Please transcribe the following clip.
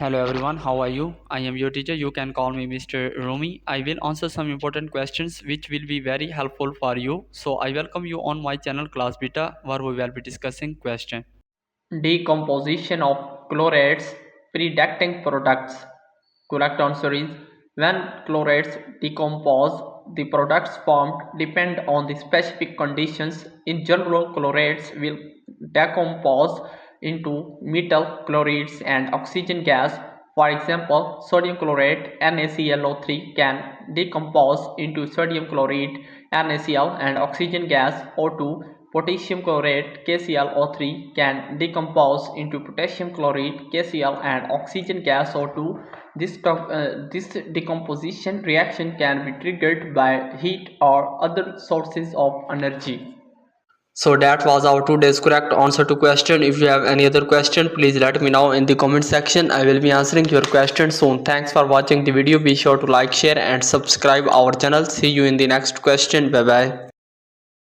Hello everyone, how are you? I am your teacher. You can call me Mr. Rumi. I will answer some important questions which will be very helpful for you. So I welcome you on my channel Class Beta where we will be discussing question. Decomposition of chlorates predicting products. Correct answer is when chlorates decompose, the products formed depend on the specific conditions. In general, chlorates will decompose into metal chlorides and oxygen gas. For example, sodium chlorate NaClO3 can decompose into sodium chloride NaCl and oxygen gas O2. Potassium chlorate KClO3 can decompose into potassium chloride KCl and oxygen gas O2. This decomposition reaction can be triggered by heat or other sources of energy. So that was our today's correct answer to question. If you have any other question, please let me know in the comment section. I will be answering your question soon. Thanks for watching the video. Be sure to like, share and subscribe our channel. See you in the next question. Bye bye.